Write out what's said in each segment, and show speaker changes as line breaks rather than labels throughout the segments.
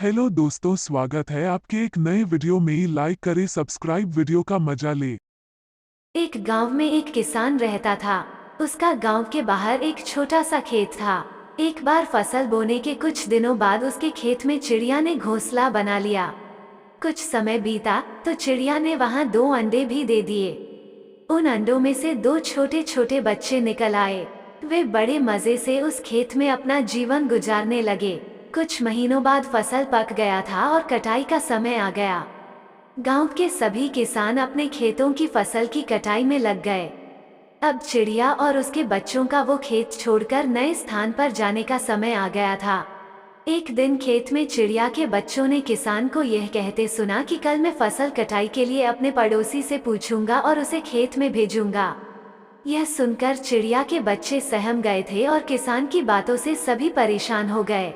Hello दोस्तों, स्वागत है आपके एक नए वीडियो में। लाइक करें, सब्सक्राइब, वीडियो का मजा ले।
एक गांव में एक किसान रहता था। उसका गांव के बाहर एक छोटा सा खेत था। एक बार फसल बोने के कुछ दिनों बाद उसके खेत में चिड़िया ने घोंसला बना लिया। कुछ समय बीता तो चिड़िया ने वहां 2 अंडे भी दे दिए। उन अंडों में से 2 छोटे छोटे बच्चे निकल आए। वे बड़े मजे से उस खेत में अपना जीवन गुजारने लगे। कुछ महीनों बाद फसल पक गया था और कटाई का समय आ गया। गांव के सभी किसान अपने खेतों की फसल की कटाई में लग गए। अब चिड़िया और उसके बच्चों का वो खेत छोड़कर नए स्थान पर जाने का समय आ गया था। एक दिन खेत में चिड़िया के बच्चों ने किसान को यह कहते सुना कि कल मैं फसल कटाई के लिए अपने पड़ोसी से पूछूंगा और उसे खेत में भेजूंगा। यह सुनकर चिड़िया के बच्चे सहम गए थे और किसान की बातों से सभी परेशान हो गए।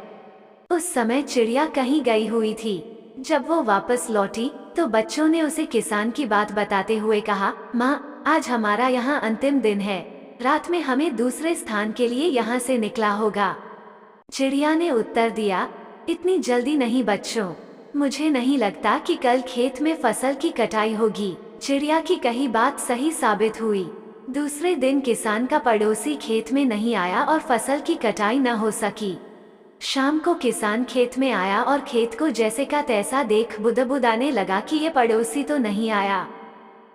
उस समय चिड़िया कहीं गई हुई थी। जब वो वापस लौटी तो बच्चों ने उसे किसान की बात बताते हुए कहा, माँ, आज हमारा यहाँ अंतिम दिन है। रात में हमें दूसरे स्थान के लिए यहाँ से निकला होगा। चिड़िया ने उत्तर दिया, इतनी जल्दी नहीं बच्चों, मुझे नहीं लगता कि कल खेत में फसल की कटाई होगी। चिड़िया की कही बात सही साबित हुई। दूसरे दिन किसान का पड़ोसी खेत में नहीं आया और फसल की कटाई न हो सकी। शाम को किसान खेत में आया और खेत को जैसे का तैसा देख बुदबुदाने लगा कि ये पड़ोसी तो नहीं आया।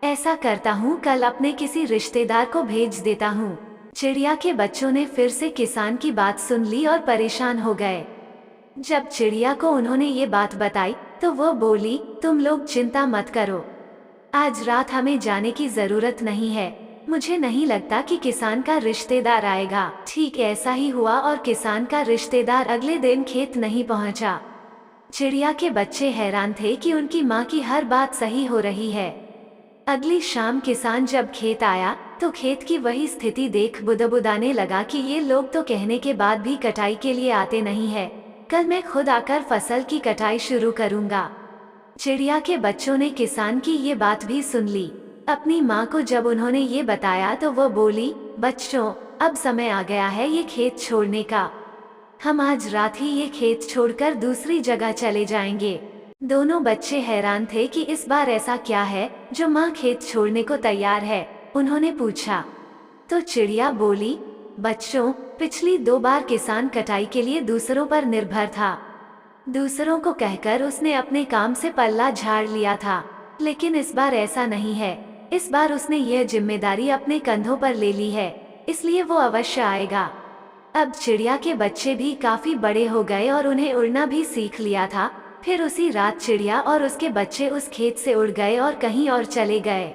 ऐसा करता हूँ, कल अपने किसी रिश्तेदार को भेज देता हूँ। चिड़िया के बच्चों ने फिर से किसान की बात सुन ली और परेशान हो गए। जब चिड़िया को उन्होंने ये बात बताई तो वो बोली, तुम लोग चिंता मत करो, आज रात हमें जाने की जरूरत नहीं है। मुझे नहीं लगता कि किसान का रिश्तेदार आएगा। ठीक ऐसा ही हुआ और किसान का रिश्तेदार अगले दिन खेत नहीं पहुंचा। चिड़िया के बच्चे हैरान थे कि उनकी माँ की हर बात सही हो रही है। अगली शाम किसान जब खेत आया तो खेत की वही स्थिति देख बुदबुदाने लगा कि ये लोग तो कहने के बाद भी कटाई के लिए आते नहीं है। कल मैं खुद आकर फसल की कटाई शुरू करूंगा। चिड़िया के बच्चों ने किसान की ये बात भी सुन ली। अपनी माँ को जब उन्होंने ये बताया तो वो बोली, बच्चों, अब समय आ गया है ये खेत छोड़ने का। हम आज रात ही ये खेत छोड़कर दूसरी जगह चले जाएंगे। दोनों बच्चे हैरान थे कि इस बार ऐसा क्या है जो माँ खेत छोड़ने को तैयार है। उन्होंने पूछा तो चिड़िया बोली, बच्चों, पिछली 2 बार किसान कटाई के लिए दूसरों पर निर्भर था। दूसरों को कहकर उसने अपने काम से पल्ला झाड़ लिया था, लेकिन इस बार ऐसा नहीं है। इस बार उसने यह जिम्मेदारी अपने कंधों पर ले ली है, इसलिए वो अवश्य आएगा। अब चिड़िया के बच्चे भी काफी बड़े हो गए और उन्हें उड़ना भी सीख लिया था। फिर उसी रात चिड़िया और उसके बच्चे उस खेत से उड़ गए और कहीं और चले गए।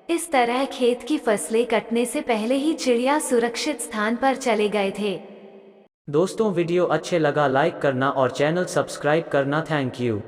इस तरह खेत की फसलें कटने से पहले ही चिड़िया सुरक्षित स्थान पर चले गए थे।
दोस्तों, वीडियो अच्छे लगा लाइक करना और चैनल सब्सक्राइब करना। Thank you.